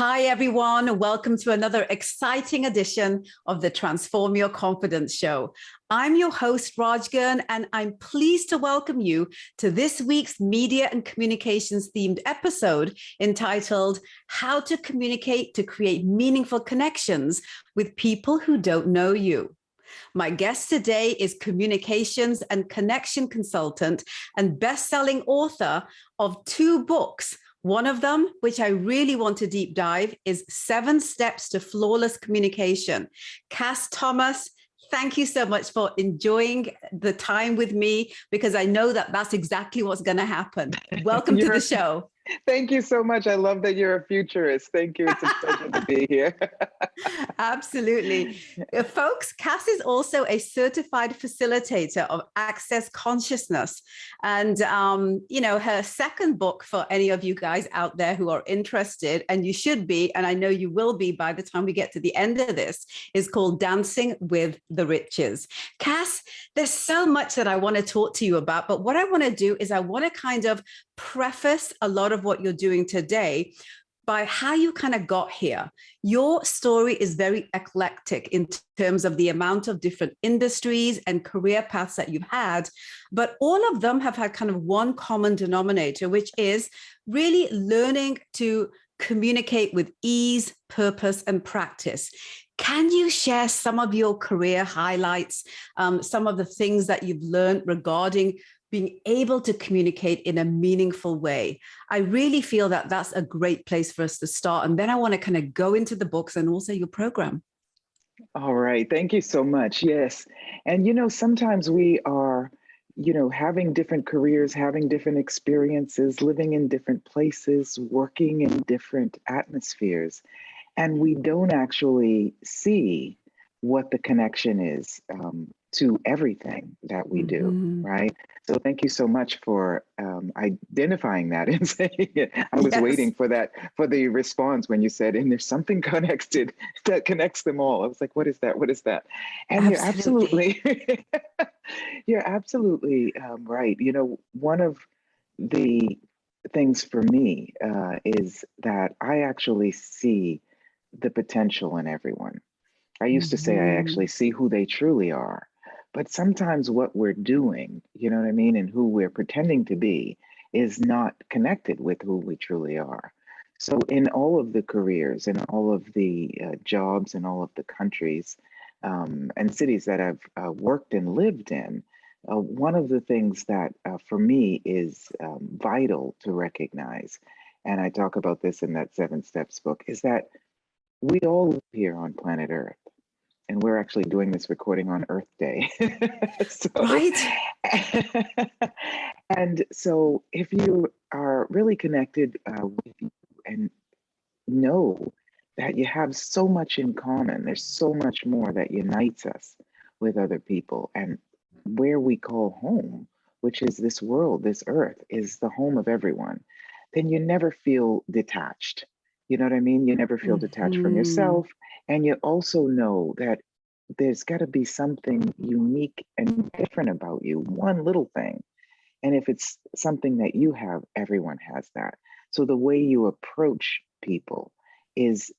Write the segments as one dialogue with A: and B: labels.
A: Hi, everyone. Welcome to another exciting edition of the Transform Your Confidence Show. I'm your host, Raj Gurn, and I'm pleased to welcome you to this week's media and communications themed episode entitled How to Communicate to Create Meaningful Connections with People Who Don't Know You. My guest today is communications and connection consultant and best-selling author of 2 books. One of them, which I really want to deep dive, is 7 Steps to Flawless Communication. Kass Thomas, thank you so much for enjoying the time with me, because I know that that's exactly what's going to happen. Welcome to the show.
B: Thank you so much. I love that you're a futurist. Thank you. It's a pleasure to be here.
A: Absolutely. Folks, Kass is also a certified facilitator of access consciousness. And, her second book, for any of you guys out there who are interested, and you should be, and I know you will be by the time we get to the end of this, is called Dancing with the Riches. Kass, there's so much that I want to talk to you about, but what I want to do is I want to kind of preface a lot of what you're doing today by how you kind of got here. Your story is very eclectic in terms of the amount of different industries and career paths that you've had, but all of them have had kind of one common denominator, which is really learning to communicate with ease, purpose, and practice. Can you share some of your career highlights, some of the things that you've learned regarding being able to communicate in a meaningful way? I really feel that that's a great place for us to start. And then I want to kind of go into the books and also your program.
B: All right. Thank you so much. Yes. And, sometimes we are, having different careers, having different experiences, living in different places, working in different atmospheres. And we don't actually see what the connection is to everything that we do, right? So thank you so much for identifying that and saying it. I was waiting for the response when you said, and there's something connected that connects them all. I was like, what is that? What is that? And you're absolutely right. One of the things for me is that I actually see the potential in everyone. I used to say I actually see who they truly are. But sometimes what we're doing, you know what I mean, and who we're pretending to be is not connected with who we truly are. So in all of the careers and all of the jobs and all of the countries and cities that I've worked and lived in, one of the things that for me is vital to recognize, and I talk about this in that 7 Steps book, is that we all live here on planet Earth. And we're actually doing this recording on Earth Day.
A: Right.
B: And so if you are really connected with you and know that you have so much in common, there's so much more that unites us with other people. And where we call home, which is this world, this Earth, is the home of everyone, then you never feel detached. You know what I mean? You never feel detached from yourself. And you also know that there's got to be something unique and different about you, one little thing. And if it's something that you have, everyone has that. So the way you approach people is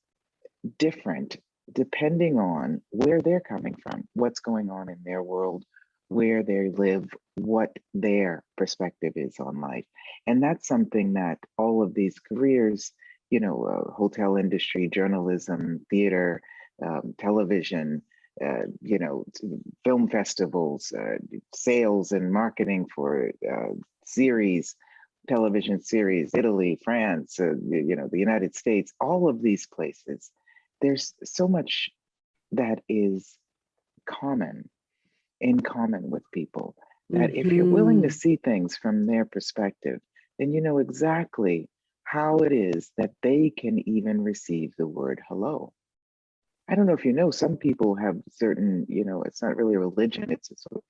B: different depending on where they're coming from, what's going on in their world, where they live, what their perspective is on life. And that's something that all of these careers, hotel industry, journalism, theater, television, film festivals, sales and marketing for television series, Italy, France, the United States, all of these places, there's so much that is in common with people, that if you're willing to see things from their perspective, then you know exactly how it is that they can even receive the word hello. I don't know if you know, some people have certain, it's not really a religion, it's a sort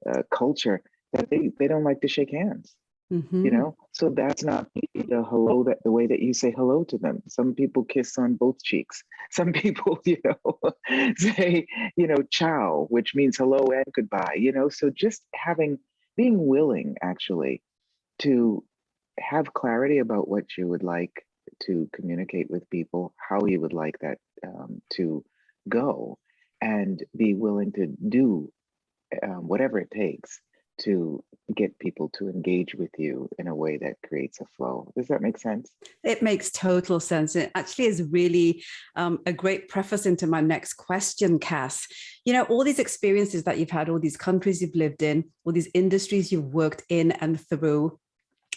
B: of culture that they don't like to shake hands, So that's not the hello, that the way that you say hello to them. Some people kiss on both cheeks. Some people, say, ciao, which means hello and goodbye, So just being willing actually to have clarity about what you would like to communicate with people, how you would like that to go, and be willing to do whatever it takes to get people to engage with you in a way that creates a flow. Does that make sense?
A: It makes total sense. It actually is really a great preface into my next question, Kass. You know, all these experiences that you've had, all these countries you've lived in, all these industries you've worked in and through,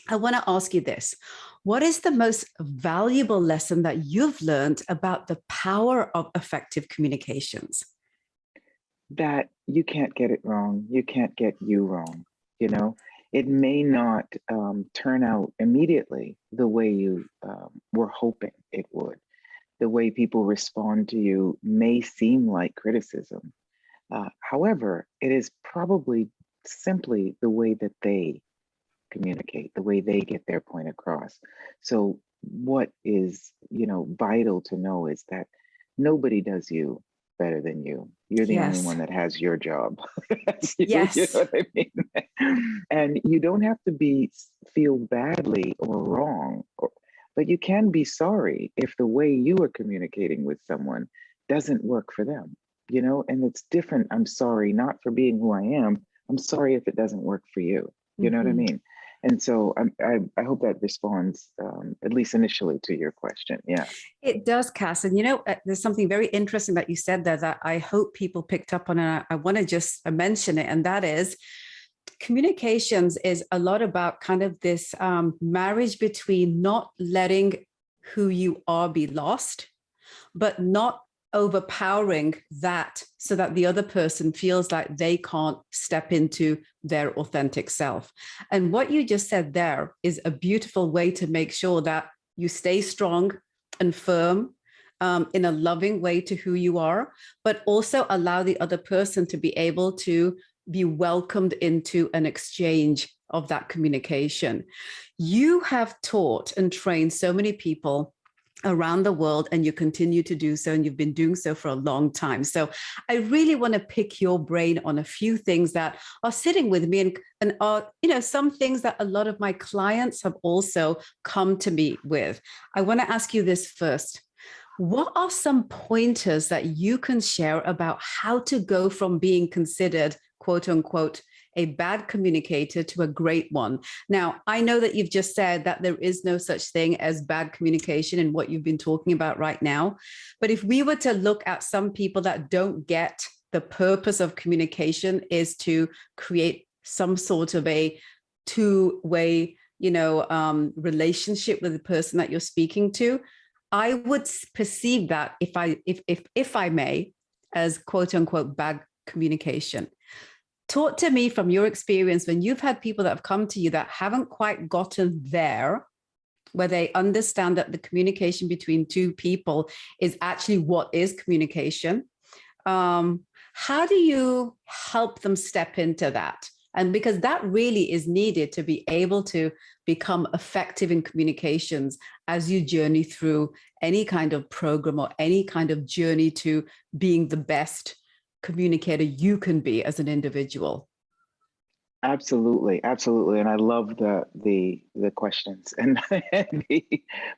A: I want to ask you this. What is the most valuable lesson that you've learned about the power of effective communications?
B: That you can't get it wrong. You can't get you wrong. You know, it may not turn out immediately the way you were hoping it would. The way people respond to you may seem like criticism. However, it is probably simply the way that they communicate, the way they get their point across. So what is, vital to know is that nobody does you better than you. You're the only
A: Yes.
B: one that has your job. That's you,
A: Yes.
B: you know what I mean? And you don't have to feel badly or wrong, but you can be sorry if the way you are communicating with someone doesn't work for them, and it's different. I'm sorry, not for being who I am. I'm sorry if it doesn't work for you. You know what I mean? And so I hope that responds, at least initially, to your question. Yeah.
A: It does, Kass. And there's something very interesting that you said there that I hope people picked up on, and I want to just mention it. And that is, communications is a lot about kind of this marriage between not letting who you are be lost, but not overpowering that so that the other person feels like they can't step into their authentic self. And what you just said there is a beautiful way to make sure that you stay strong and firm in a loving way to who you are, but also allow the other person to be able to be welcomed into an exchange of that communication. You have taught and trained so many people around the world, and you continue to do so, and you've been doing so for a long time. So I really want to pick your brain on a few things that are sitting with me and are, some things that a lot of my clients have also come to me with. I want to ask you this first. What are some pointers that you can share about how to go from being considered, quote unquote, a bad communicator to a great one? Now, I know that you've just said that there is no such thing as bad communication in what you've been talking about right now. But if we were to look at some people that don't get the purpose of communication is to create some sort of a two-way, relationship with the person that you're speaking to, I would perceive that, if I may, as quote unquote bad communication. Talk to me from your experience when you've had people that have come to you that haven't quite gotten there, where they understand that the communication between two people is actually what is communication. How do you help them step into that? And because that really is needed to be able to become effective in communications as you journey through any kind of program or any kind of journey to being the best communicator you can be as an individual.
B: Absolutely, absolutely, and I love the questions and the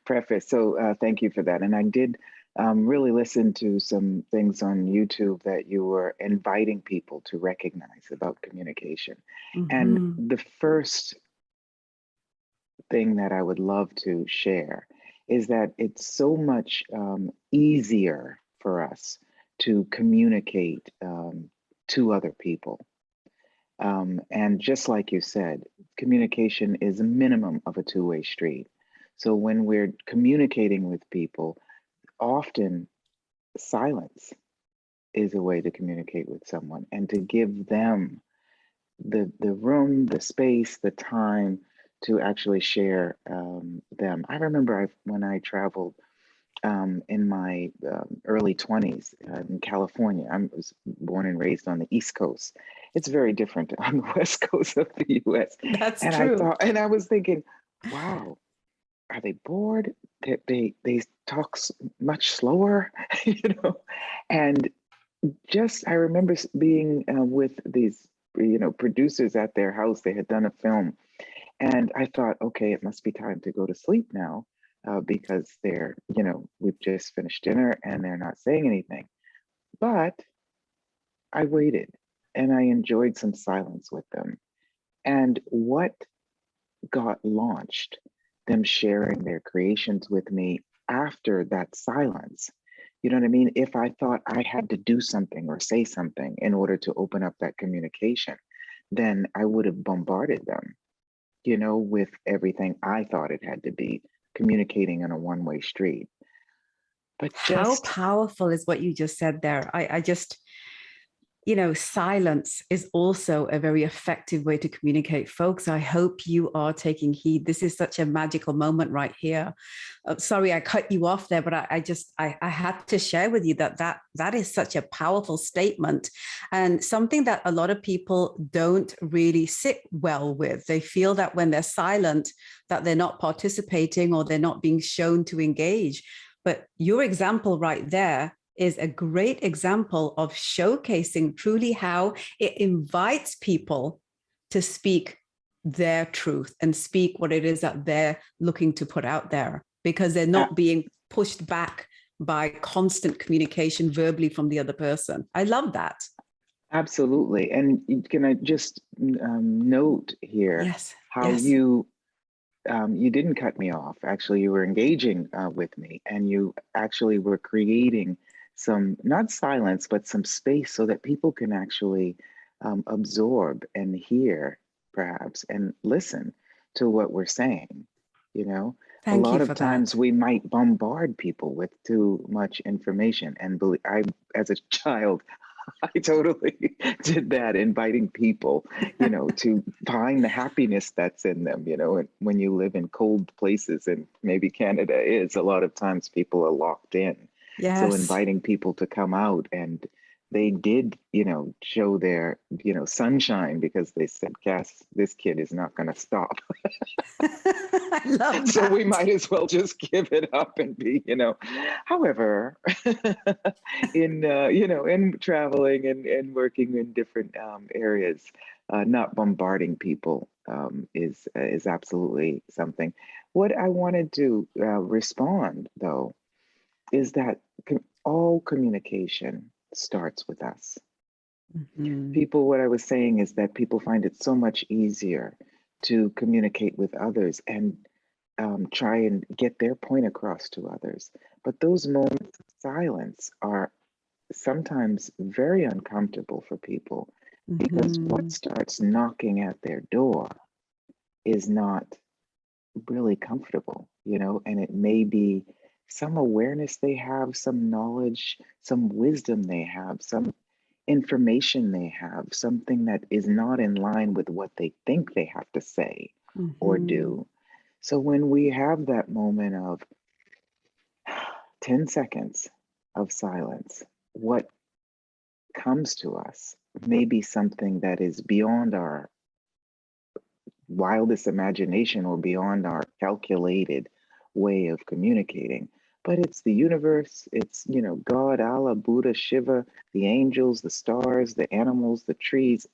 B: preface. So thank you for that. And I did really listen to some things on YouTube that you were inviting people to recognize about communication. And the first thing that I would love to share is that it's so much easier for us to communicate to other people. And just like you said, communication is a minimum of a two-way street. So when we're communicating with people, often silence is a way to communicate with someone and to give them the room, the space, the time to actually share them. I remember when I traveled in my early 20s in California. I was born and raised on the East Coast. It's very different on the West Coast of the US.
A: That's
B: and
A: true.
B: I was thinking, wow, are they bored? They talk much slower, And I remember being with these, producers at their house. They had done a film. And I thought, okay, it must be time to go to sleep now. because they're, we've just finished dinner and they're not saying anything. But I waited and I enjoyed some silence with them. And what got launched, them sharing their creations with me after that silence. You know what I mean? If I thought I had to do something or say something in order to open up that communication, then I would have bombarded them, with everything I thought it had to be, communicating on a one-way street. But
A: How
B: just
A: powerful is what you just said there? I just, silence is also a very effective way to communicate. Folks, I hope you are taking heed. This is such a magical moment right here. Sorry, I cut you off there, but I had to share with you that is such a powerful statement, and something that a lot of people don't really sit well with. They feel that when they're silent, that they're not participating or they're not being shown to engage. But your example right there is a great example of showcasing truly how it invites people to speak their truth and speak what it is that they're looking to put out there, because they're not being pushed back by constant communication verbally from the other person. I love that.
B: absolutely. And can I just note here
A: Yes.
B: how
A: Yes.
B: you didn't cut me off. Actually, you were engaging with me, and you actually were creating some, not silence, but some space so that people can actually absorb and hear, perhaps, and listen to what we're saying. You know, a
A: Thank you
B: lot of
A: for that.
B: times we might bombard people with too much information. And as a child, I totally did that, inviting people, to find the happiness that's in them, and when you live in cold places, and maybe Canada is, a lot of times people are locked in. So
A: Yes.
B: inviting people to come out, and they did, show their, sunshine, because they said, Cass, this kid is not going to stop.
A: I love
B: So we
A: that.
B: might as well just give it up and be, however, in traveling and working in different areas, not bombarding people is absolutely something. What I wanted to respond, though, is that all communication starts with us.
A: Mhm.
B: People, what I was saying is that people find it so much easier to communicate with others and try and get their point across to others. But those moments of silence are sometimes very uncomfortable for people, because what
A: Mhm.
B: starts knocking at their door is not really comfortable, and it may be some awareness they have, some knowledge, some wisdom they have, some information they have, something that is not in line with what they think they have to say or
A: Mhm.
B: do. So when we have that moment of 10 seconds of silence, what comes to us may be something that is beyond our wildest imagination or beyond our calculated way of communicating. But it's the universe, it's, God, Allah, Buddha, Shiva, the angels, the stars, the animals, the trees,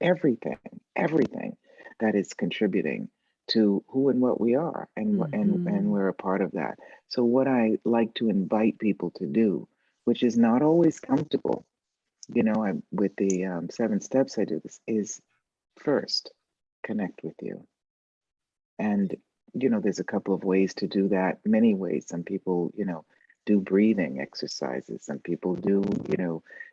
B: everything, everything that is contributing to who and what we are, and
A: Mhm.
B: we're a part of that. So what I like to invite people to do, which is not always comfortable, with the 7 steps I do this, is first connect with you. And, there's a couple of ways to do that, many ways. Some people, do breathing exercises. Some people do,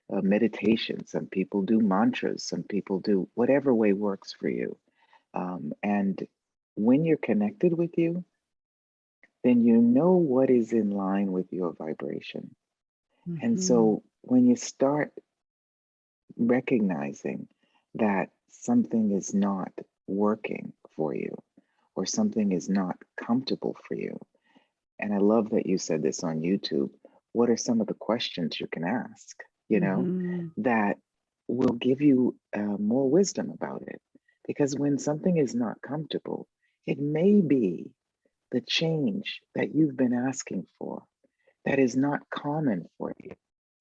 B: meditation. Some people do mantras. Some people do whatever way works for you. And when you're connected with you, then you know what is in line with your vibration. And
A: Mhm.
B: so when you start recognizing that something is not working for you, or something is not comfortable for you. And I love that you said this on YouTube. What are some of the questions you can ask,
A: Mhm.
B: that will give you more wisdom about it? Because when something is not comfortable, it may be the change that you've been asking for that is not common for you.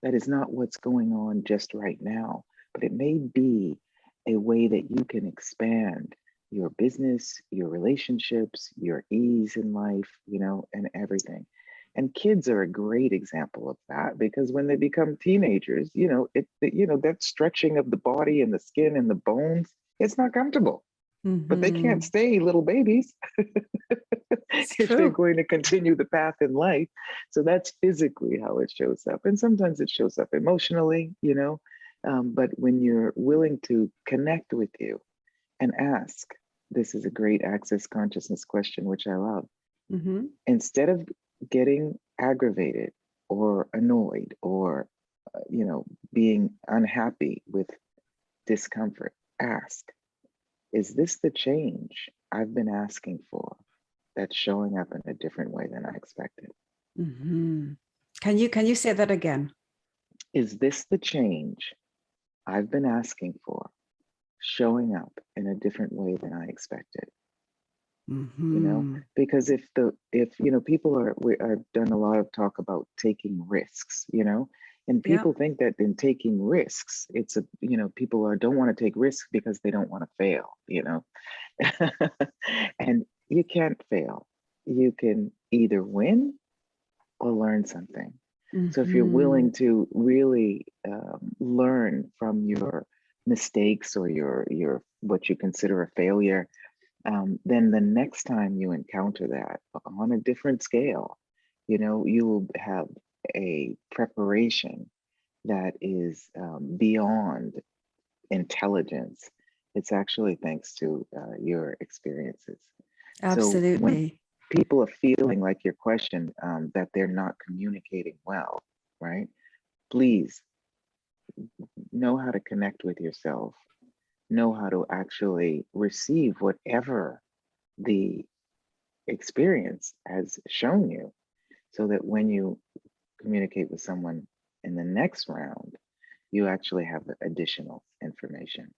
B: That is not what's going on just right now, but it may be a way that you can expand your business, your relationships, your ease in life, and everything. And kids are a great example of that, because when they become teenagers, that stretching of the body and the skin and the bones, it's not comfortable. But they can't stay little babies
A: It's
B: if they're
A: true.
B: going to continue the path in life. So that's physically how it shows up. And sometimes it shows up emotionally, but when you're willing to connect with you and ask, this is a great access consciousness question, which I love. Instead of getting aggravated or annoyed or, being unhappy with discomfort, ask, is this the change I've been asking for that's showing up in a different way than I expected?
A: Can you say that again?
B: Is this the change I've been asking for showing up in a different way than I expected? Because if people are done a lot of talk about taking risks, and people think that in taking risks, it's people don't want to take risks because they don't want to fail, and you can't fail. You can either win or learn something. So if you're willing to really learn from your mistakes or your what you consider a failure, then the next time you encounter that on a different scale, you will have a preparation that is beyond intelligence. It's actually thanks to your experiences. So when
A: Absolutely.
B: people are feeling like your question, that they're not communicating well, right? Please know how to connect with yourself, know how to actually receive whatever the experience has shown you, so that when you communicate with someone in the next round, you actually have additional information.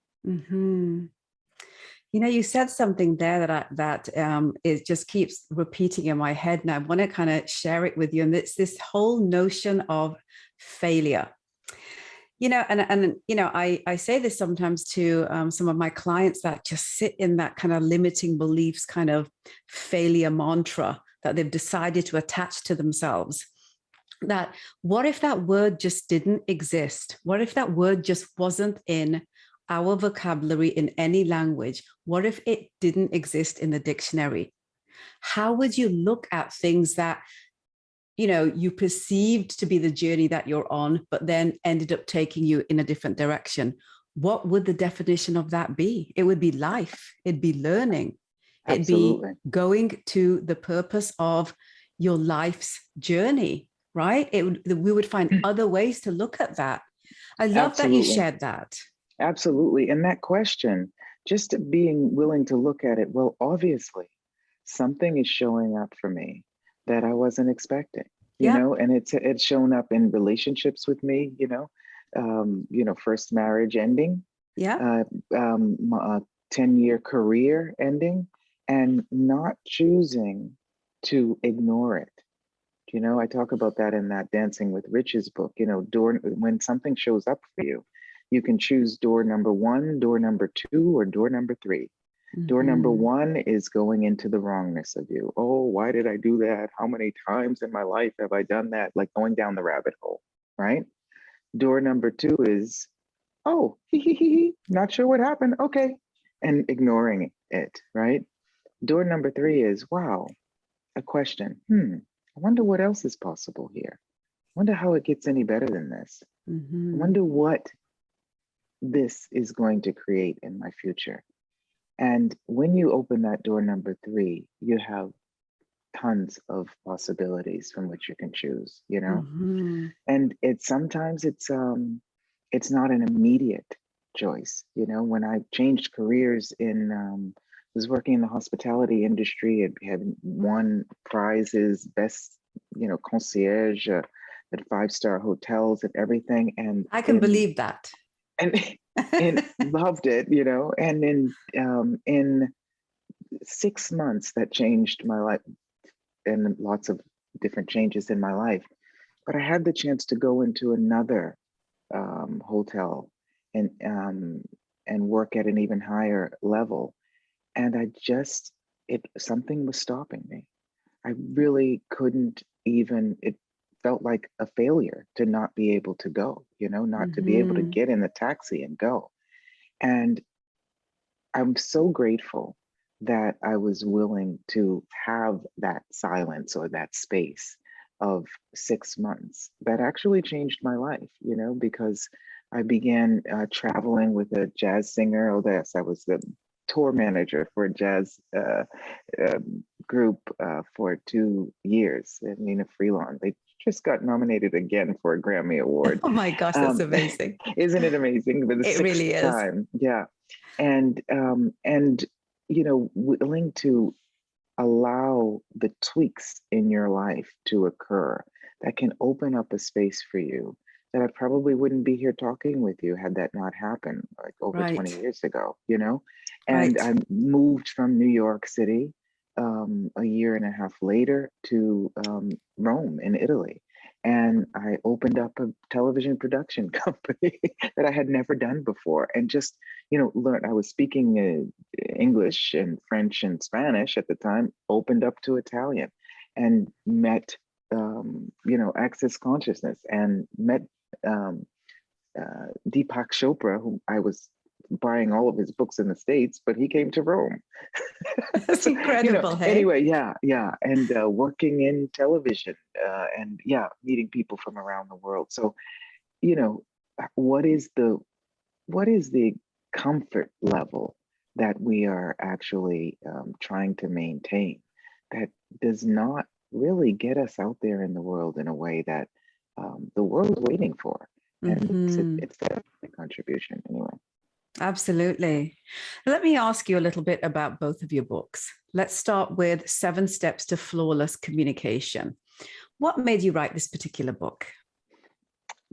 A: You said something there that it just keeps repeating in my head, and I want to kind of share it with you. And it's this whole notion of failure. I say this sometimes to some of my clients that just sit in that kind of limiting beliefs, kind of failure mantra that they've decided to attach to themselves. That what if that word just didn't exist? What if that word just wasn't in our vocabulary in any language? What if it didn't exist in the dictionary? How would you look at things that you perceived to be the journey that you're on, but then ended up taking you in a different direction? What would the definition of that be? It would be life. It'd be learning. It'd
B: Absolutely.
A: be going to the purpose of your life's journey, right? We would find other ways to look at that. I love that you shared that.
B: Absolutely. And that question, just being willing to look at it, well, obviously, something is showing up for me that I wasn't expecting, and it's shown up in relationships with me, first marriage ending, 10-year career ending, and not choosing to ignore it. I talk about that in that Dancing with Riches book. When something shows up for you, you can choose door number 1, door number 2, or door number 3. Door number 1 is going into the wrongness of you. Oh, why did I do that? How many times in my life have I done that? Like going down the rabbit hole, right? Door number 2 is, oh, not sure what happened. Okay. And ignoring it, right? Door number 3 is, wow, a question. I wonder what else is possible here. I wonder how it gets any better than this. I wonder what this is going to create in my future. And when you open that door number 3, you have tons of possibilities from which you can choose, And sometimes it's not an immediate choice. When I changed careers was working in the hospitality industry, and had won prizes, best, concierge at 5-star hotels and everything. And
A: I can believe that.
B: And loved it, and in 6 months that changed my life, and lots of different changes in my life. But I had the chance to go into another hotel and work at an even higher level. And something was stopping me. I really couldn't even, it felt like a failure to not be able to go, not to be able to
A: Mm-hmm.
B: get in the taxi and go. And I'm so grateful that I was willing to have that silence or that space of 6 months that actually changed my life, because I began traveling with a jazz singer. Oh, yes, I was the tour manager for a jazz group for 2 years, Nina Freelon. They just got nominated again for a Grammy Award.
A: Oh my gosh, that's amazing.
B: Isn't it amazing? For the
A: It
B: sixth
A: really is.
B: time. Yeah. And willing to allow the tweaks in your life to occur that can open up a space for you that I probably wouldn't be here talking with you had that not happened like over 20
A: Right.
B: years ago, and
A: Right.
B: I moved from New York City a year and a half later to Rome in Italy. And I opened up a television production company that I had never done before, and just learned. I was speaking English and French and Spanish at the time, opened up to Italian, and met Access Consciousness, and met um, Deepak Chopra, who I was buying all of his books in the States, but he came to Rome.
A: That's
B: So,
A: incredible, hey?
B: anyway, yeah. And working in television, and yeah, meeting people from around the world. So, you know, what is the comfort level that we are actually trying to maintain that does not really get us out there in the world in a way that the world is waiting for? And
A: Mm-hmm.
B: it's that contribution anyway.
A: Absolutely. Let me ask you a little bit about both of your books. Let's start with 7 Steps to Flawless Communication. What made you write this particular book?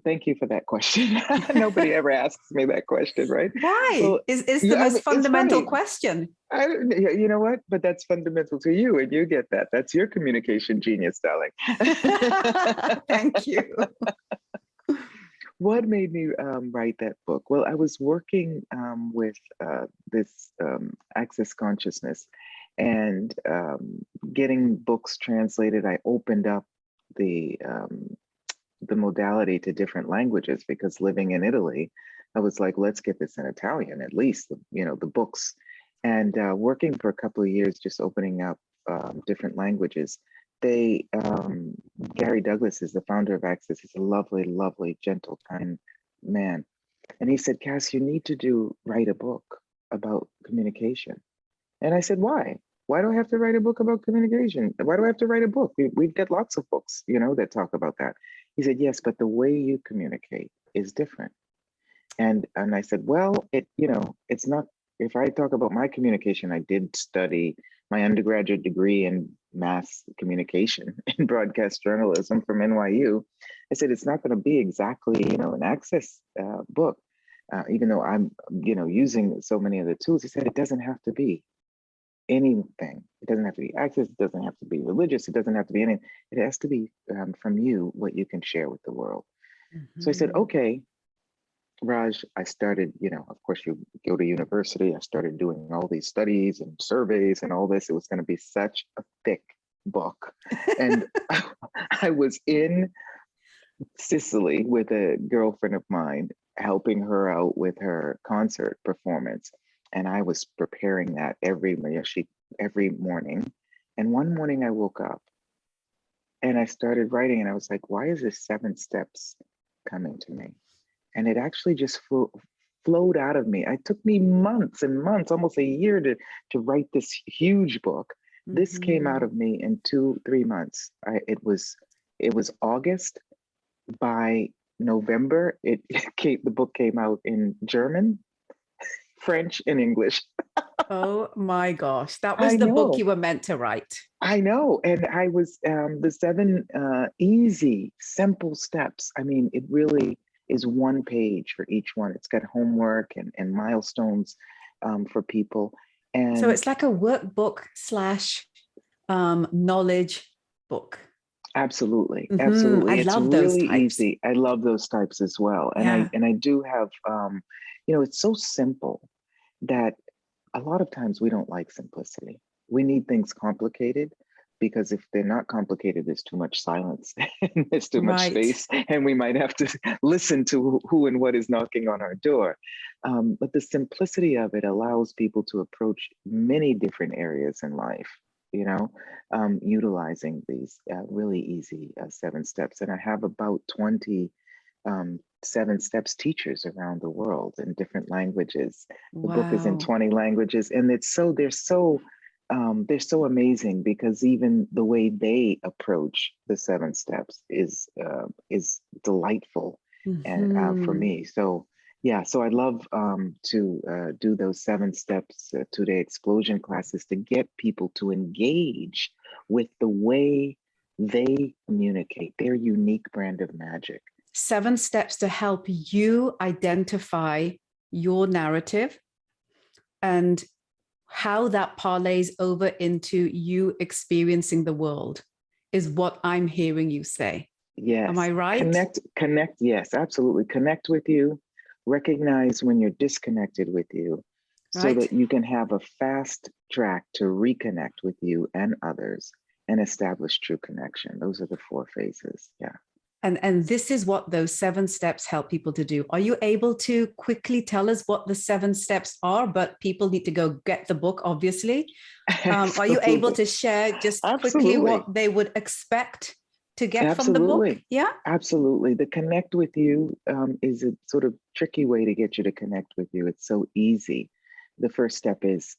B: Thank you for that question. Nobody ever asks me that question, right?
A: Why?
B: Well,
A: Is the
B: yeah,
A: most
B: it's
A: fundamental
B: funny.
A: question.
B: You know what? But that's fundamental to you, and you get that. That's your communication genius, darling.
A: Thank you.
B: What made me write that book? Well, I was working with this Access Consciousness, and getting books translated. I opened up the modality to different languages because living in Italy, I was like, let's get this in Italian at least. The books, and working for a couple of years, just opening up different languages. Gary Douglas is the founder of Access. He's a lovely, lovely, gentle, kind man. And he said, Cass, you need to write a book about communication. And I said, why? Why do I have to write a book about communication? Why do I have to write a book? We've got lots of books, that talk about that. He said, yes, but the way you communicate is different. And I said, well, it's not, if I talk about my communication, I did study my undergraduate degree in mass communication in broadcast journalism from NYU. I said, it's not going to be exactly, an Access book, even though I'm, using so many of the tools. He said, it doesn't have to be anything. It doesn't have to be Access. It doesn't have to be religious. It doesn't have to be anything. It has to be from you, what you can share with the world. Mm-hmm. So I said, okay, Raj, I started, of course, you go to university. I started doing all these studies and surveys and all this. It was going to be such a thick book. And I was in Sicily with a girlfriend of mine, helping her out with her concert performance. And I was preparing that every morning. And one morning I woke up and I started writing, and I was like, why is this 7 steps coming to me? And it actually just flowed out of me. It took me months and months, almost a year to write this huge book. Mm-hmm. This came out of me in 2-3 months. It was August. By November, the book came out in German, French, and English.
A: Oh my gosh, that was the book you were meant to write.
B: I know. And I was the 7 easy, simple steps. I mean, it really is 1 page for each one. It's got homework and milestones for people. And
A: so it's like a workbook / knowledge book.
B: Absolutely. Absolutely.
A: I
B: It's
A: love those
B: really
A: types.
B: easy. I love those types as well. And I do have, it's so simple that a lot of times we don't like simplicity. We need things complicated because if they're not complicated, there's too much silence and there's too much
A: Right.
B: space, and we might have to listen to who and what is knocking on our door. But the simplicity of it allows people to approach many different areas in life, you know, utilizing these really easy 7 steps. And I have about 20 7 steps teachers around the world in different languages. The book is in
A: Wow.
B: 20 languages, and they're so amazing because even the way they approach the 7 steps is delightful, and for
A: Mhm.
B: me. So yeah, so I love to do those 7 steps 2-day explosion classes to get people to engage with the way they communicate their unique brand of magic.
A: 7 steps to help you identify your narrative and how that parlays over into you experiencing the world is what I'm hearing you say. Am
B: Yes,
A: I right?
B: connect. Yes, absolutely. Connect with you, recognize when you're disconnected with you so
A: Right.
B: that you can have a fast track to reconnect with you and others and establish true connection. Those are the 4 phases. Yeah.
A: And this is what those 7 steps help people to do. Are you able to quickly tell us what the 7 steps are? But people need to go get the book, obviously. Are you able
B: Absolutely.
A: to share just quickly
B: Absolutely.
A: what they would expect to get from the book?
B: Absolutely.
A: Yeah.
B: Absolutely. The connect with you is a sort of tricky way to get you to connect with you. It's so easy. The first step is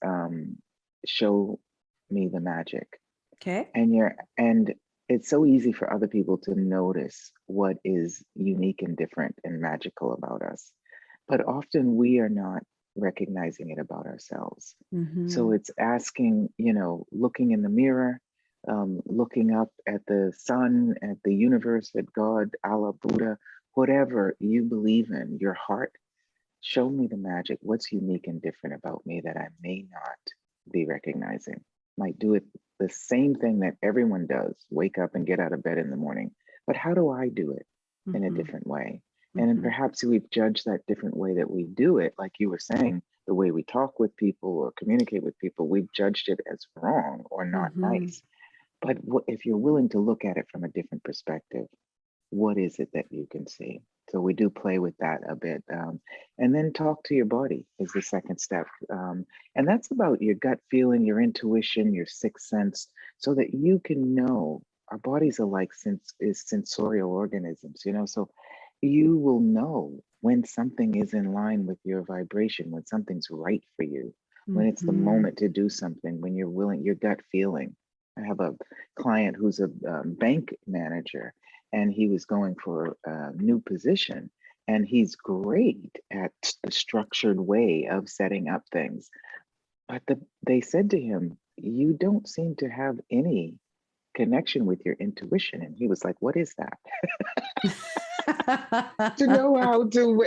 B: show me the magic.
A: Okay.
B: And it's so easy for other people to notice what is unique and different and magical about us. But often we are not recognizing it about ourselves. So
A: Mm-hmm.
B: it's asking, looking in the mirror, looking up at the sun, at the universe, at God, Allah, Buddha, whatever you believe in, your heart. Show me the magic. What's unique and different about me that I may not be recognizing? Might do it the same thing that everyone does, wake up and get out of bed in the morning. But how do I do it in a
A: Mm-hmm.
B: different way? And then
A: Mm-hmm.
B: perhaps we've judged that different way that we do it, like you were saying, the way we talk with people or communicate with people, we've judged it as wrong or not
A: Mm-hmm.
B: nice. But if you're willing to look at it from a different perspective, what is it that you can see? So we do play with that a bit. And then talk to your body is the second step. And that's about your gut feeling, your intuition, your sixth sense, so that you can know our bodies are like sensorial organisms, so you will know when something is in line with your vibration, when something's right for you, when it's the
A: Mm-hmm.
B: moment to do something, when you're willing, your gut feeling. I have a client who's a bank manager, and he was going for a new position, and he's great at the structured way of setting up things, but they said to him, you don't seem to have any connection with your intuition. And he was like, what is that? To know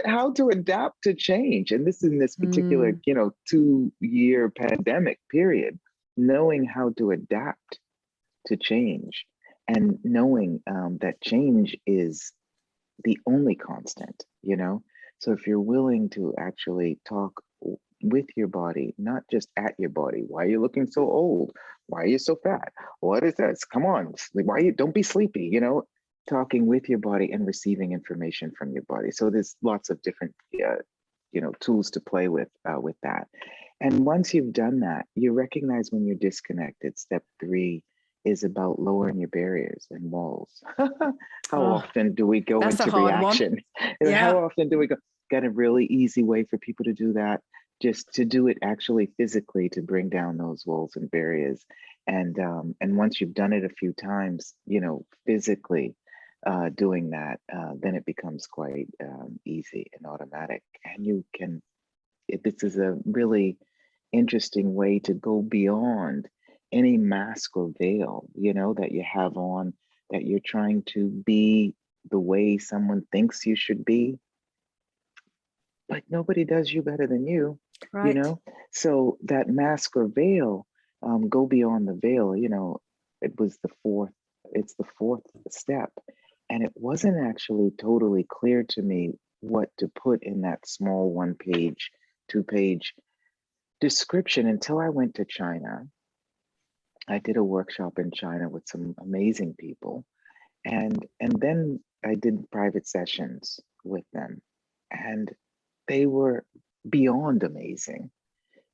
B: how to adapt to change, and this in this particular
A: Mm.
B: 2-year pandemic period, knowing how to adapt to change, and knowing that change is the only constant. So if you're willing to actually talk with your body, not just at your body, why are you looking so old? Why are you so fat? What is this? Come on, why you don't be sleepy, talking with your body and receiving information from your body. So there's lots of different tools to play with that. And once you've done that, you recognize when you're disconnected. Step 3 is about lowering your barriers and walls. How
A: Oh,
B: often do we go
A: that's a
B: into
A: hard one.
B: reaction? How
A: Yeah.
B: often do we go? Got a really easy way for people to do that, just to do it actually physically, to bring down those walls and barriers. And once you've done it a few times, physically doing that, then it becomes quite easy and automatic. And this is a really interesting way to go beyond any mask or veil, that you have on, that you're trying to be the way someone thinks you should be, but nobody does you better than you, you
A: Right.
B: know? So that mask or veil, go beyond the veil, it's the fourth step. And it wasn't actually totally clear to me what to put in that small 1-page, 2-page description, until I went to China, I did a workshop in China with some amazing people. And then I did private sessions with them. And they were beyond amazing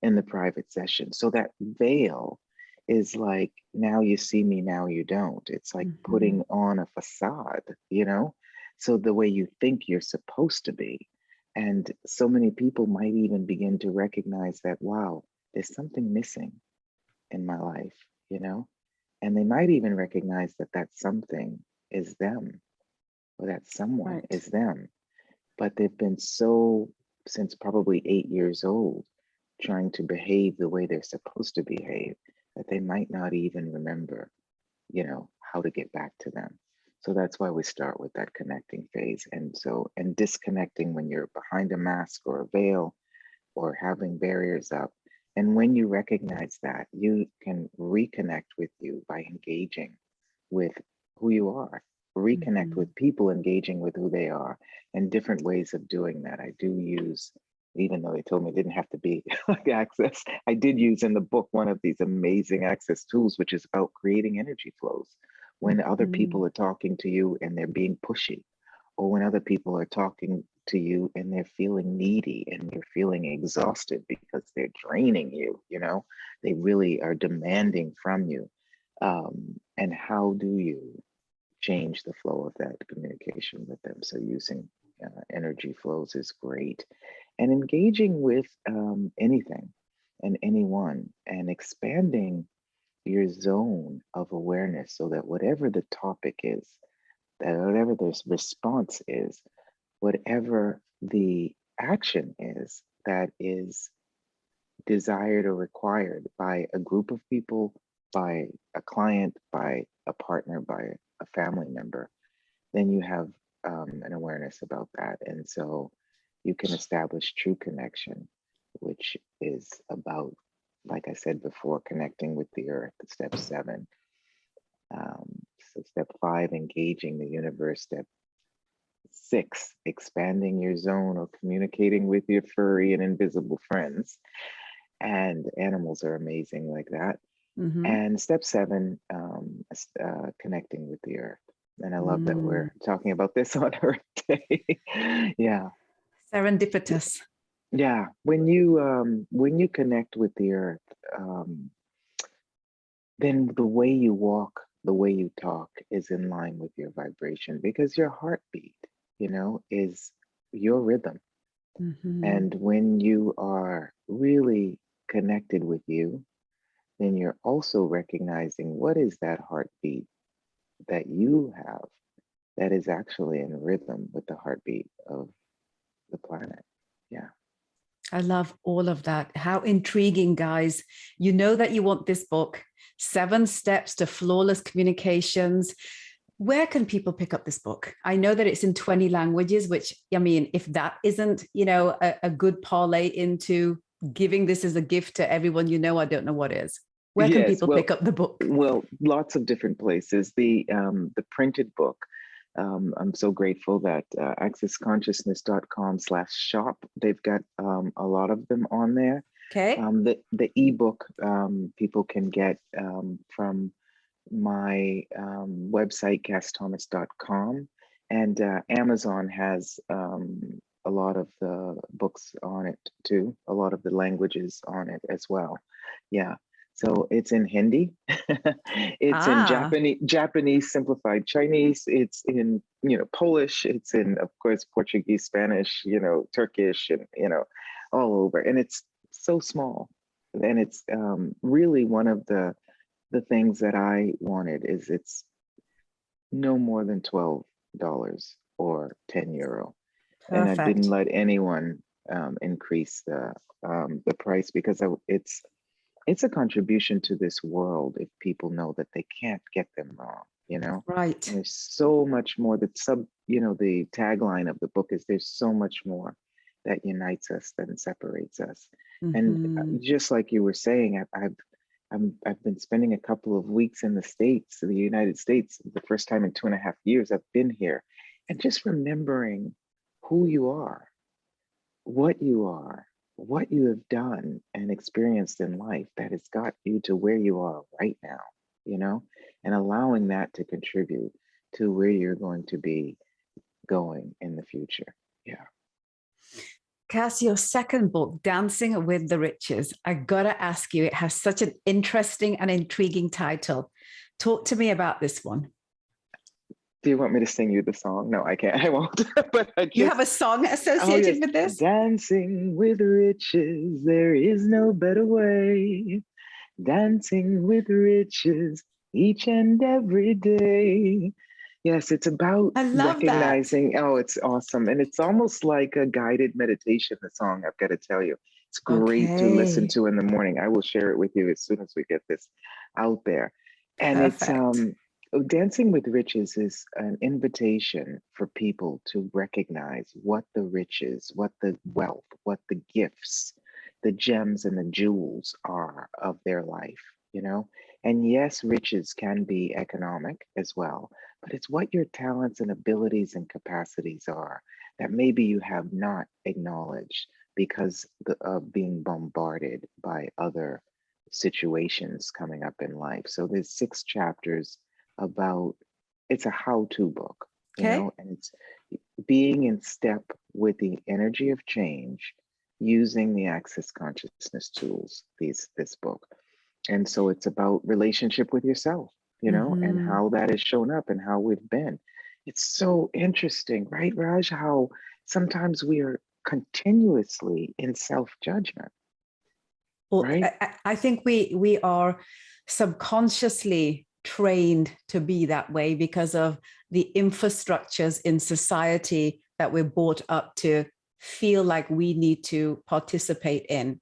B: in the private session. So that veil is like, now you see me, now you don't. It's like putting on a facade, you know? So the way you think you're supposed to be. And so many people might even begin to recognize that, wow, there's something missing in my life, you know? And they might even recognize that that something is them, or that someone
A: Right.
B: is them. But they've been so, since probably 8 years old, trying to behave the way they're supposed to behave, that they might not even remember, you know, how to get back to them. So that's why we start with that connecting phase. And disconnecting when you're behind a mask or a veil or having barriers up. And when you recognize that, you can reconnect with you by engaging with who you are, reconnect with people engaging with who they are, and different ways of doing that. I do use, even though they told me it didn't have to be like Access, I did use in the book one of these amazing Access tools, which is about creating energy flows. When other people are talking to you and they're being pushy, or when other people are talking to you and they're feeling needy and you're feeling exhausted because they're draining you, you know, they really are demanding from you. And how do you change the flow of that communication with them? So using energy flows is great. And engaging with anything and anyone, and expanding your zone of awareness so that whatever the topic is, that whatever the response is, whatever the action is that is desired or required by a group of people, by a client, by a partner, by a family member, then you have an awareness about that. And so you can establish true connection, which is about, like I said before, connecting with the earth, step 7. So step 5, engaging the universe. Step 6, expanding your zone or communicating with your furry and invisible friends. And animals are amazing like that. And step 7, connecting with the earth. And I love that we're talking about this on Earth Day. Yeah.
A: Serendipitous.
B: Yeah. When you connect with the earth, then the way you walk, the way you talk is in line with your vibration, because your heartbeat, you know, is your rhythm. And when you are really connected with you, then you're also recognizing what is that heartbeat that you have that is actually in rhythm with the heartbeat of the planet. Yeah.
A: I love all of that. How intriguing, guys. You know that you want this book, 7 Steps to Flawless Communications. Where can people pick up this book? I know that it's in 20 languages, which, I mean, if that isn't, you know, a good parlay into giving this as a gift to everyone, you know, I don't know what is. Where can
B: Yes,
A: people pick up the book?
B: well, lots of different places. The printed book. I'm so grateful that accessconsciousness.com/shop. They've got a lot of them on there.
A: Okay.
B: The ebook people can get from my website, kassthomas.com, and Amazon has a lot of the books on it too, a lot of the languages on it as well. Yeah. So it's in Hindi, it's in Japanese simplified Chinese, it's in, you know, Polish, it's in, of course, Portuguese, Spanish, you know, Turkish, and, you know, all over. And it's so small. And it's really one of the things that I wanted is it's no more than $12 or €10. And I didn't
A: Perfect.
B: let anyone increase the price, because it's a contribution to this world if people know that they can't get them wrong, you know?
A: Right.
B: And there's so much more that you know, the tagline of the book is there's so much more that unites us than separates us. And just like you were saying, I've been spending a couple of weeks in the United States, the first time in 2.5 years I've been here, and just remembering who you are, what you are, what you have done and experienced in life that has got you to where you are right now, you know, and allowing that to contribute to where you're going to be going in the future. Yeah.
A: Kass, your second book, Dancing with the Riches, I gotta ask you, it has such an interesting and intriguing title. Talk to me about this one.
B: Do you want me to sing you the song? No, I can't. I won't. But I
A: You
B: just,
A: have a song
B: oh yes,
A: associated with this?
B: dancing with riches, there is no better way. Dancing with riches each and every day. Yes, it's about
A: I love that.
B: recognizing. Oh, it's awesome. And it's almost like a guided meditation, the song, I've got to tell you. It's great to listen
A: Okay,
B: to in the morning. I will share it with you as soon as we get this out there. And it's
A: perfect.
B: Dancing with Riches is an invitation for people to recognize what the riches, what the wealth, what the gifts, the gems and the jewels are of their life, you know? And yes, riches can be economic as well, but it's what your talents and abilities and capacities are that maybe you have not acknowledged because of being bombarded by other situations coming up in life. So there's 6 chapters about, it's a how-to book, you
A: Okay.
B: know, and it's being in step with the energy of change using the access consciousness tools, this book. And so it's about relationship with yourself, you know, and
A: Mm-hmm.
B: how that has shown up and how we've been. It's so interesting, right, Raj, how sometimes we are continuously in self-judgment,
A: Well,
B: right?
A: I think we are subconsciously trained to be that way because of the infrastructures in society that we're brought up to feel like we need to participate in.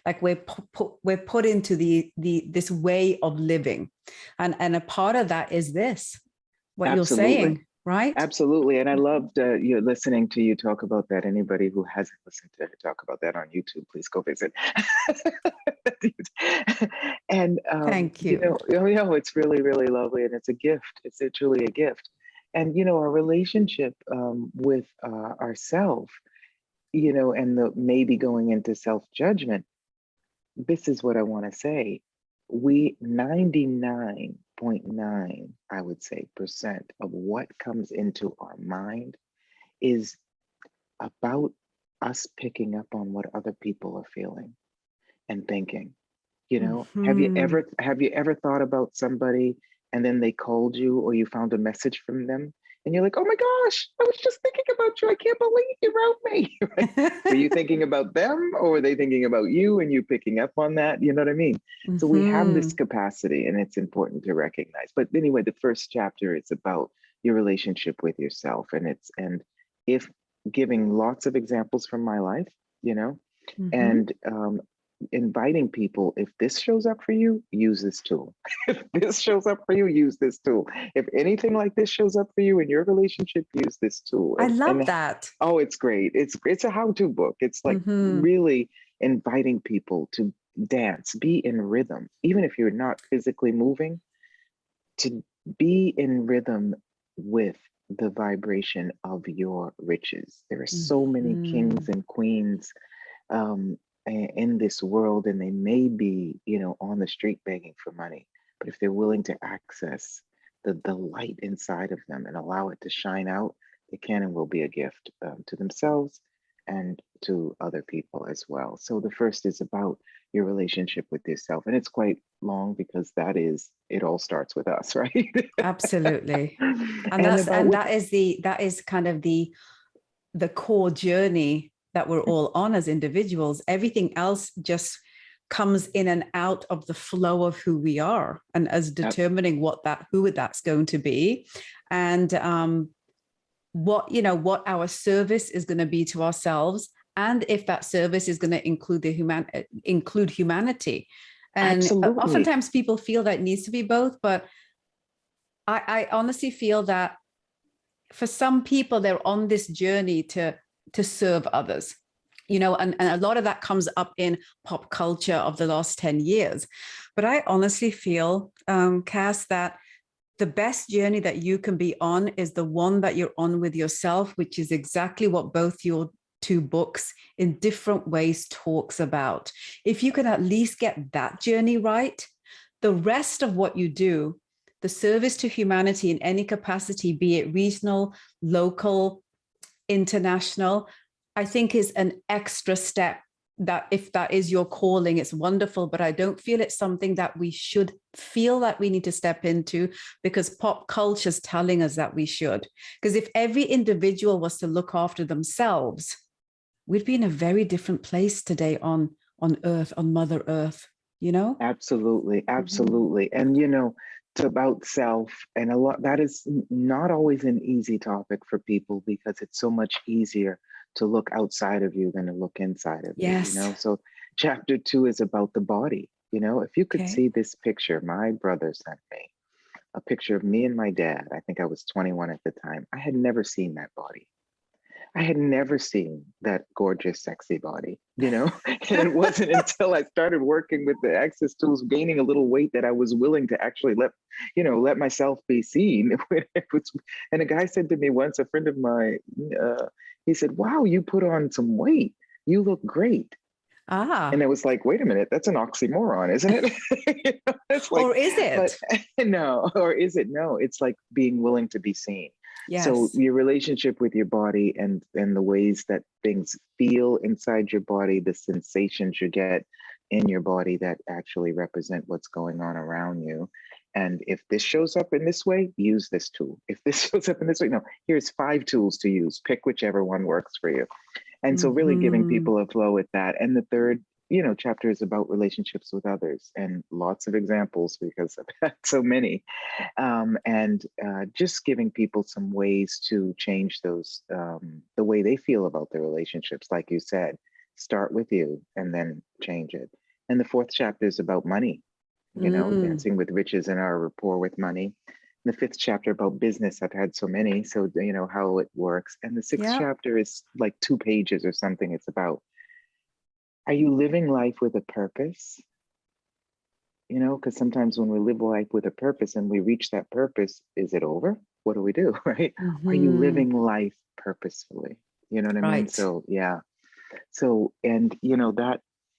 A: Like we're put into the this way of living, and a part of that is this, what you're
B: Absolutely.
A: saying, right?
B: Absolutely. And I loved you listening to you talk about that. Anybody who hasn't listened to her talk about that on YouTube, please go visit. And,
A: Thank you.
B: it's really, really lovely. And it's a gift. It's truly a gift. And, our relationship with ourself, and the maybe going into self-judgment, this is what I want to say. We 99.9, I would say, percent of what comes into our mind is about us picking up on what other people are feeling and thinking.
A: Mm-hmm.
B: Have you ever thought about somebody and then they called you or you found a message from them and you're like, oh my gosh, I was just thinking about you. I can't believe you wrote me. Right? Were you thinking about them or were they thinking about you and you picking up on that? You know what I mean? So we have this
A: Mm-hmm.
B: capacity and it's important to recognize. But anyway, the first chapter is about your relationship with yourself. And if giving lots of examples from my life, you know,
A: Mm-hmm.
B: and inviting people, if this shows up for you, use this tool. If this shows up for you, use this tool. If anything like this shows up for you in your relationship, use this tool.
A: I
B: And
A: love that.
B: oh, it's great. It's a how-to book. It's like
A: Mm-hmm.
B: really inviting people to dance, be in rhythm, even if you're not physically moving, to be in rhythm with the vibration of your riches. There are so many
A: Mm-hmm.
B: kings and queens in this world, and they may be, on the street begging for money. But if they're willing to access the light inside of them and allow it to shine out, it can and will be a gift to themselves and to other people as well. So the first is about your relationship with yourself, and it's quite long because it all starts with us, right?
A: Absolutely. And
B: And about with
A: that is kind of the core journey that we're all on as individuals. Everything else just comes in and out of the flow of who we are and as determining who that's going to be, and what our service is going to be to ourselves, and if that service is going to include humanity. And
B: absolutely.
A: oftentimes people feel that it needs to be both, but I honestly feel that for some people, they're on this journey to serve others, and a lot of that comes up in pop culture of the last 10 years. But I honestly feel, Kass, that the best journey that you can be on is the one that you're on with yourself, which is exactly what both two books in different ways talks about. If you can at least get that journey right, the rest of what you do, the service to humanity in any capacity, be it regional, local, international, I think is an extra step that if that is your calling, it's wonderful, but I don't feel it's something that we should feel that we need to step into because pop culture is telling us that we should. Because if every individual was to look after themselves, we'd be in a very different place today on Earth, on Mother Earth, you know?
B: Absolutely, absolutely. And it's about self, and a lot that is not always an easy topic for people because it's so much easier to look outside of you than to look inside of you,
A: Yes.
B: So chapter 2 is about the body. If you could
A: Okay.
B: see this picture, my brother sent me a picture of me and my dad. I think I was 21 at the time. I had never seen that body. I had never seen that gorgeous, sexy body, and it wasn't until I started working with the Access tools, gaining a little weight, that I was willing to actually let myself be seen. And a guy said to me once, a friend of mine, he said, "Wow, you put on some weight. You look great." And I was like, wait a minute, that's an oxymoron, isn't it? It's like,
A: or is
B: but
A: it?
B: no, or is it? No, it's like being willing to be seen.
A: Yes.
B: So your relationship with your body and the ways that things feel inside your body, the sensations you get in your body that actually represent what's going on around you. And if this shows up in this way, use this tool. If this shows up in this way, no, here's 5 tools to use. Pick whichever one works for you. And so really giving people a flow with that. And the third, chapter is about relationships with others, and lots of examples because I've had so many. And just giving people some ways to change those, the way they feel about their relationships. Like you said, start with you and then change it. And the 4th chapter is about money, dancing with riches and our rapport with money. The 5th chapter about business. I've had so many, so how it works. And the 6th chapter is like 2 pages or something. It's about, are you living life with a purpose? Because sometimes when we live life with a purpose and we reach that purpose, is it over? What do we do, right? Are you living life purposefully? You know what I mean? So yeah. So, and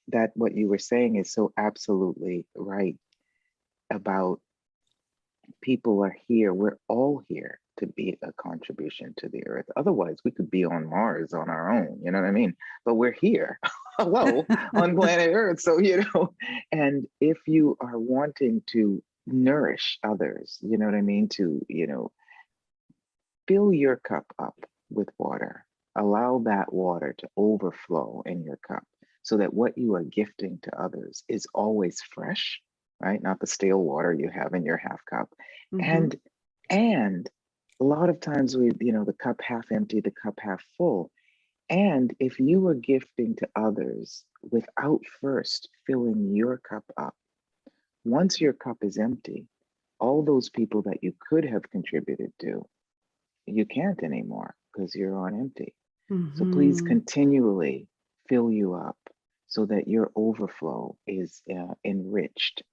B: that what you were saying is so absolutely right about people are here. We're all here to be a contribution to the earth. Otherwise, we could be on Mars on our own, you know what I mean? But we're here, hello, on planet Earth. So, and if you are wanting to nourish others, you know what I mean? To, fill your cup up with water, allow that water to overflow in your cup so that what you are gifting to others is always fresh, right? Not the stale water you have in your half cup. And a lot of times the cup half empty, the cup half full. And if you are gifting to others without first filling your cup up, once your cup is empty, all those people that you could have contributed to, you can't anymore because you're on empty. So please continually fill you up so that your overflow is enriched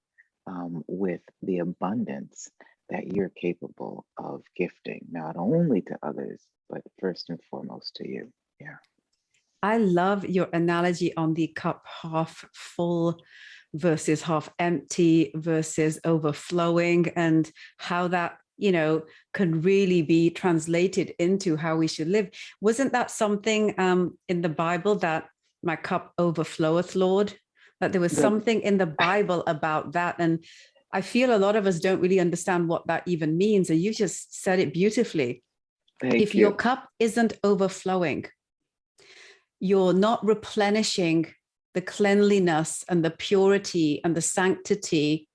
B: with the abundance that you're capable of gifting, not only to others, but first and foremost to you. Yeah.
A: I love your analogy on the cup half full versus half empty versus overflowing, and how that, can really be translated into how we should live. Wasn't that something in the Bible, that my cup overfloweth, Lord? That there was something in the Bible about that. And I feel a lot of us don't really understand what that even means. And you just said it beautifully. If your cup isn't overflowing, you're not replenishing the cleanliness and the purity and the sanctity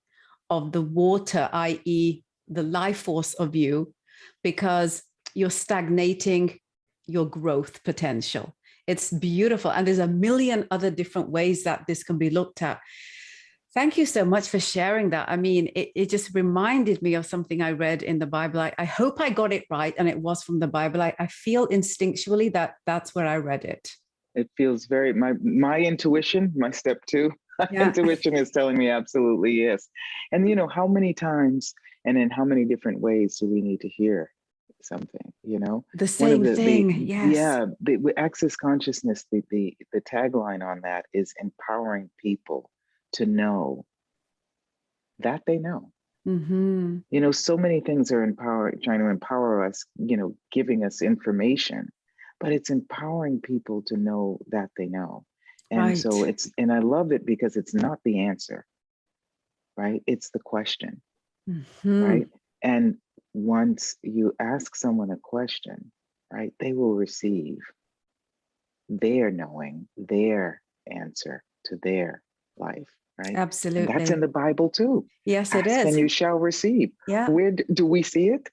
A: of the water, i.e., the life force of you, because you're stagnating your growth potential. It's beautiful. And there's a million other different ways that this can be looked at. Thank you so much for sharing that. I mean, it just reminded me of something I read in the Bible. I hope I got it right, and it was from the Bible. I feel instinctually that that's where I read it.
B: It feels very, my intuition, my step 2, intuition is telling me absolutely yes. And how many times and in how many different ways do we need to hear something, you know?
A: The
B: One of
A: same thing. Yes.
B: yeah, with Access Consciousness, the tagline on that is empowering people to know that they know.
A: Mm-hmm.
B: You know, so many things are trying to empower us, you know, giving us information, but it's empowering people to know that they know. And so
A: Right.
B: and I love it because it's not the answer, right? It's the question,
A: Mm-hmm.
B: right? And once you ask someone a question, right, they will receive their knowing, their answer to their life, right? And that's in
A: Absolutely.
B: the Bible too.
A: Yes, it
B: Ask and
A: is.
B: you shall receive.
A: Yeah.
B: Where do we see it?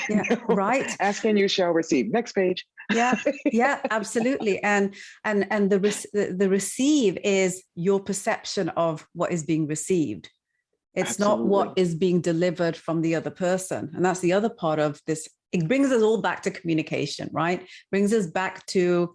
A: Yeah.
B: No.
A: Right.
B: Ask and you shall receive. Next page.
A: Yeah. Yeah, absolutely. And the receive is your perception of what is being received. It's not what
B: Absolutely.
A: is being delivered from the other person. And that's the other part of this. It brings us all back to communication, right? Brings us back to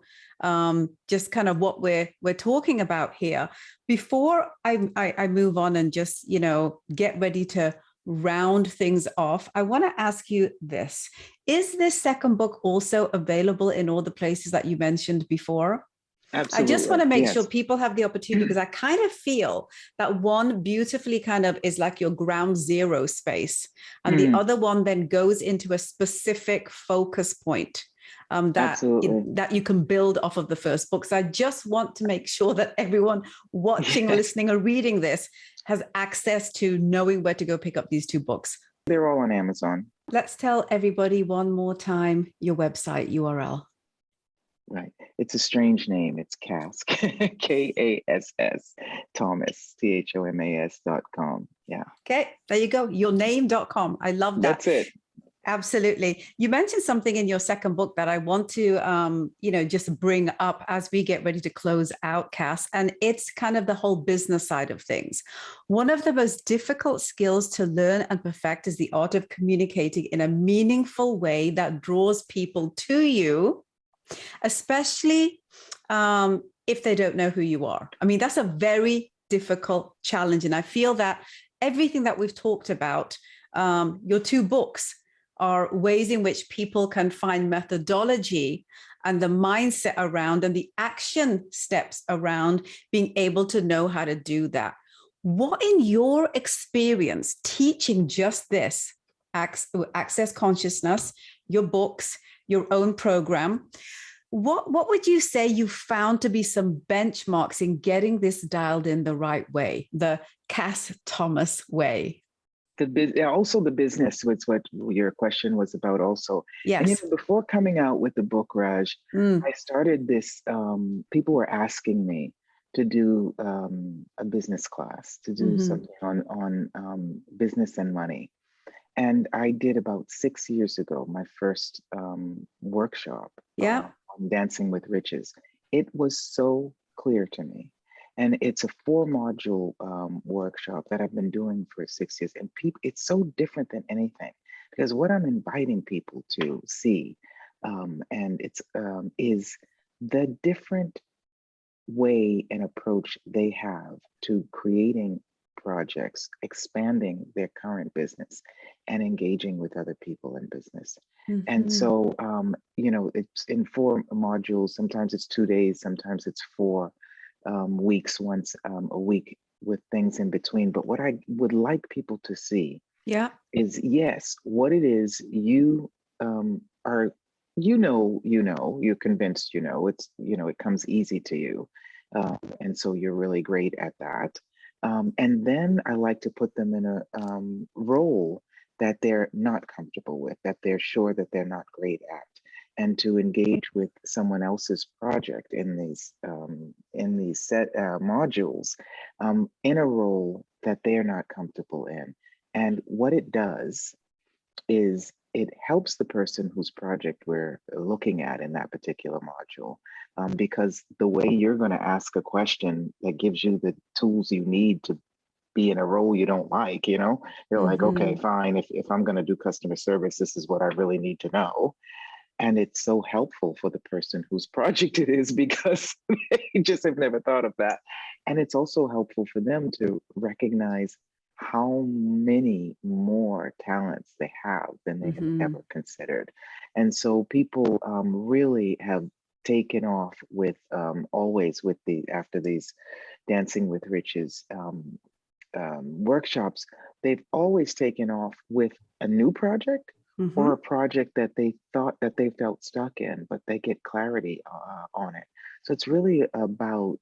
A: just kind of what we're talking about here. Before I move on and just, you know, get ready to round things off, I want to ask you this. Is this second book also available in all the places that you mentioned before? I just want
B: Absolutely.
A: to make sure
B: Yes.
A: people have the opportunity, because I kind of feel that one beautifully kind of is like your ground zero space, and the other one then goes into a specific focus point
B: Absolutely.
A: that you can build off of the first book. So I just want to make sure that everyone watching,
B: Yeah.
A: listening, or reading this has access to knowing where to go pick up these two books.
B: They're all on Amazon.
A: Let's tell everybody one more time your website URL.
B: Right. It's a strange name. It's Kass, Kass, Thomas, THOMAS.com. Yeah.
A: Okay, there you go. Yourname.com. I love that.
B: That's it.
A: Absolutely. You mentioned something in your second book that I want to, you know, just bring up as we get ready to close out, Kass, and it's kind of the whole business side of things. One of the most difficult skills to learn and perfect is the art of communicating in a meaningful way that draws people to you, especially if they don't know who you are. I mean, that's a very difficult challenge. And I feel that everything that we've talked about, your two books, are ways in which people can find methodology and the mindset around and the action steps around being able to know how to do that. What, in your experience, teaching just this, Access Consciousness, your books, your own program, what would you say you found to be some benchmarks in getting this dialed in the right way, the Kass Thomas way?
B: Also the business was what your question was about also. And, you
A: Yes.
B: know, before coming out with the book, Raj, I started this, people were asking me to do a business class, to do something on business and money. And I did about 6 years ago, my first workshop
A: Yeah.
B: on Dancing with Riches. It was so clear to me. And it's a 4-module workshop that I've been doing for 6 years. And people, it's so different than anything, because what I'm inviting people to see, and it's is the different way and approach they have to creating projects, expanding their current business, and engaging with other people in business. And so, you know, it's in 4 modules. Sometimes it's 2 days, sometimes it's 4 weeks, once a week, with things in between. But what I would like people to see is, yes, what it is you are, you're convinced, it's, it comes easy to you. And so you're really great at that. And then I like to put them in a role that they're not comfortable with, that they're sure that they're not great at, and to engage with someone else's project in these set modules, in a role that they're not comfortable in. And what it does is it helps the person whose project we're looking at in that particular module, because the way you're going to ask a question that gives you the tools you need to be in a role you don't like, you're like, okay, fine, if I'm going to do customer service, this is what I really need to know. And it's so helpful for the person whose project it is, because they just have never thought of that. And it's also helpful for them to recognize how many more talents they have than they have
A: Mm-hmm.
B: ever considered. And so people really have taken off with always with after these Dancing with Riches workshops, they've always taken off with a new project
A: Mm-hmm.
B: or a project that they thought that they felt stuck in, but they get clarity on it. So it's really about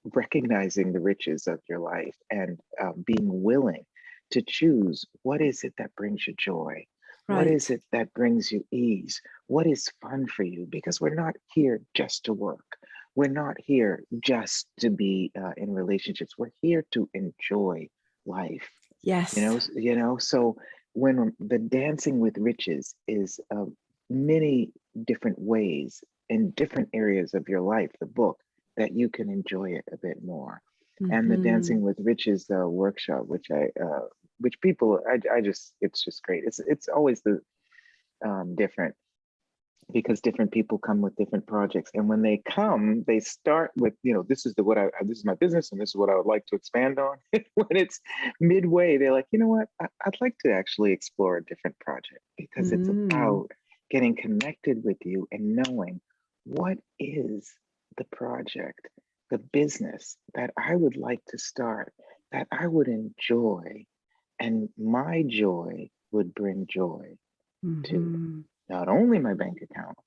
B: recognizing the riches of your life and being willing to choose what is it that brings you joy? What is
A: Right.
B: it that brings you ease? What is fun for you? Because we're not here just to work. We're not here just to be in relationships. We're here to enjoy life.
A: Yes.
B: So when the Dancing with Riches is many different ways in different areas of your life, the book, that you can enjoy it a bit more. And the
A: Mm-hmm.
B: Dancing with Riches workshop, which people, I just, it's just great. It's always the different, because different people come with different projects, and when they come they start with, this is this is my business and this is what I would like to expand on. When it's midway, they're like, you know what, I'd like to actually explore a different project, because it's
A: Mm.
B: about getting connected with you and knowing what is the project, the business that I would like to start, that I would enjoy, and my joy would bring joy to
A: Mm-hmm.
B: not only my bank account,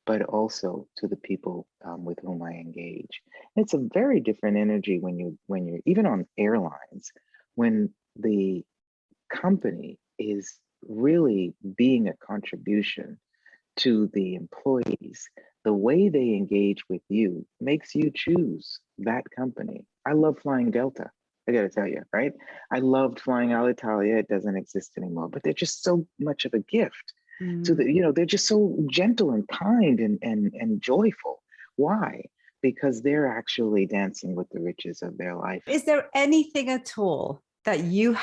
B: but also to the people with whom I engage. It's a very different energy when you're even on airlines, when the company is really being a contribution to the employees. The way they engage with you makes you choose that company. I love flying Delta. I got to tell you, right? I loved flying Alitalia. It doesn't exist anymore, but they're just so much of a gift to
A: Mm.
B: the, they're just so gentle and kind and joyful. Why? Because they're actually dancing with the riches of their life.
A: Is there anything at all that you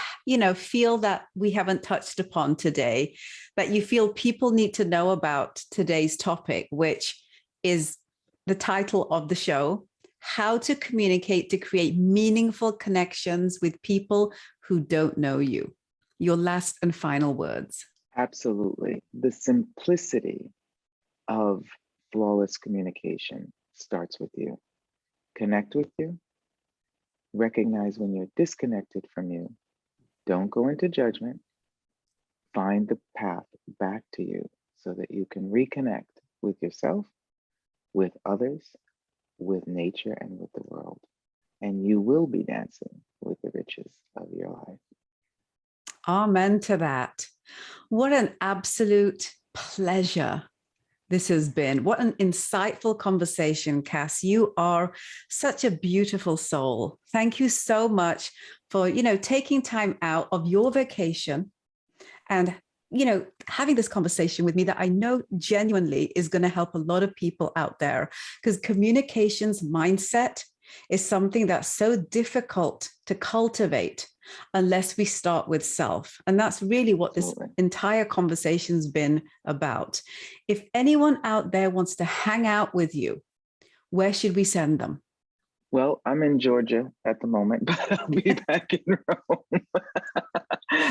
A: feel that we haven't touched upon today, that you feel people need to know about today's topic, which is the title of the show, How to Communicate to Create Meaningful Connections with People Who Don't Know You? Your last and final words.
B: Absolutely. The simplicity of flawless communication starts with you. Connect with you, recognize when you're disconnected from you, don't go into judgment, find the path back to you so that you can reconnect with yourself, with others, with nature, and with the world. And you will be dancing with the riches of your life.
A: Amen to that. What an absolute pleasure this has been. What an insightful conversation, Kass. You are such a beautiful soul. Thank you so much for, taking time out of your vacation and, having this conversation with me that I know genuinely is going to help a lot of people out there, because communications mindset is something that's so difficult to cultivate unless we start with self. And that's really what this
B: Absolutely.
A: entire conversation's been about. If anyone out there wants to hang out with you, where should we send them?
B: Well, I'm in Georgia at the moment, but I'll be back in Rome.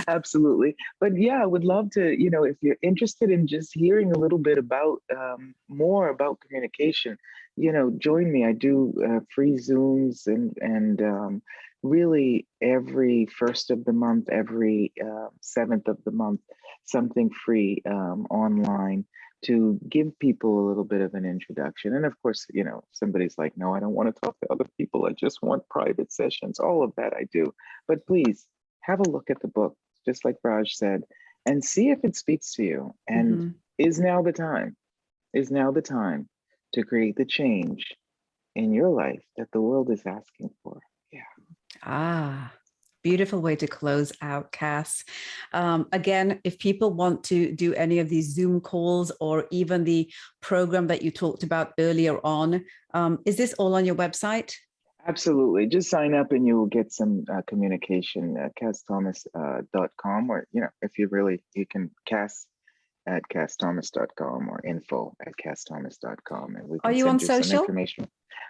B: Absolutely. But yeah, I would love to, if you're interested in just hearing a little bit about more about communication, join me. I do free Zooms and really every first of the month, every seventh of the month, something free online to give people a little bit of an introduction. And of course, somebody's like, no, I don't want to talk to other people. I just want private sessions. All of that I do. But please have a look at the book, just like Raj said, and see if it speaks to you. And
A: Mm-hmm.
B: is now the time, to create the change in your life that the world is asking for. Yeah.
A: Ah, beautiful way to close out, Kass. Again, if people want to do any of these Zoom calls or even the program that you talked about earlier on, is this all on your website?
B: Absolutely. Just sign up and you will get some communication, kassthomas.com, or, if you can at kassthomas.com or info@kassthomas.com, and we
A: Are
B: can
A: you on
B: send you some
A: social?
B: information.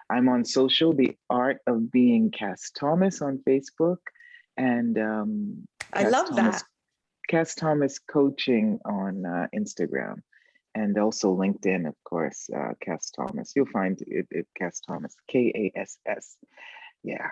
B: I'm on social, The Art of Being Kass Thomas on Facebook, and
A: I
B: Kass
A: love
B: Thomas,
A: that.
B: Kass Thomas Coaching on Instagram, and also LinkedIn, of course. Kass Thomas. You'll find it Kass Thomas, Kass. Yeah.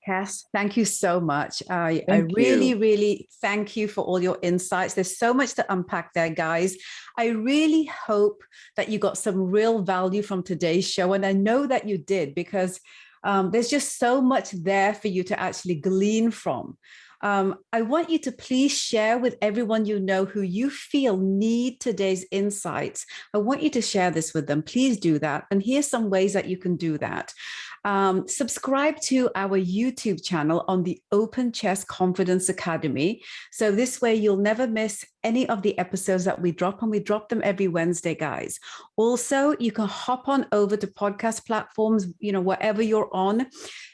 A: Kass, thank you so much. I
B: Thank
A: really,
B: you.
A: really thank you for all your insights. There's so much to unpack there, guys. I really hope that you got some real value from today's show. And I know that you did, because there's just so much there for you to actually glean from. I want you to please share with everyone you know who you feel need today's insights. I want you to share this with them. Please do that. And here's some ways that you can do that. Subscribe to our YouTube channel on the Open Chess Confidence Academy. So this way you'll never miss any of the episodes that we drop, and we drop them every Wednesday, guys. Also, you can hop on over to podcast platforms, wherever you're on.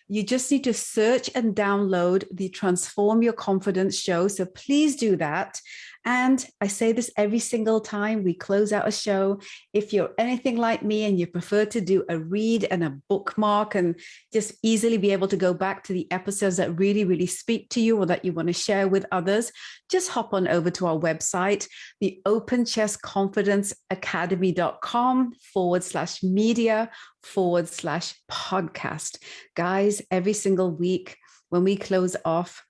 A: You just need to search and download the Transform Your Confidence show. So please do that. And I say this every single time we close out a show. If you're anything like me and you prefer to do a read and a bookmark and just easily be able to go back to the episodes that really, really speak to you or that you want to share with others, just hop on over to our website, the openchessconfidence.com/media/podcast. Guys, every single week when we close off,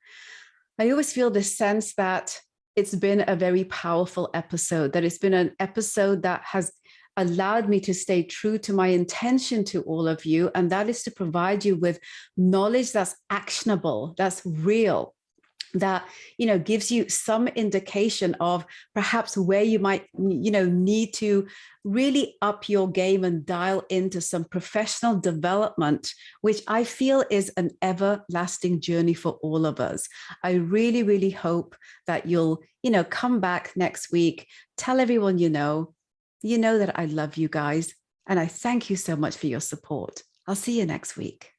A: I always feel this sense that it's been a very powerful episode, that it's been an episode that has allowed me to stay true to my intention to all of you. And that is to provide you with knowledge that's actionable, that's real, that gives you some indication of perhaps where you might need to really up your game and dial into some professional development, which I feel is an everlasting journey for all of us. I really, really hope that you'll come back next week, tell everyone that I love you guys, and I thank you so much for your support. I'll see you next week.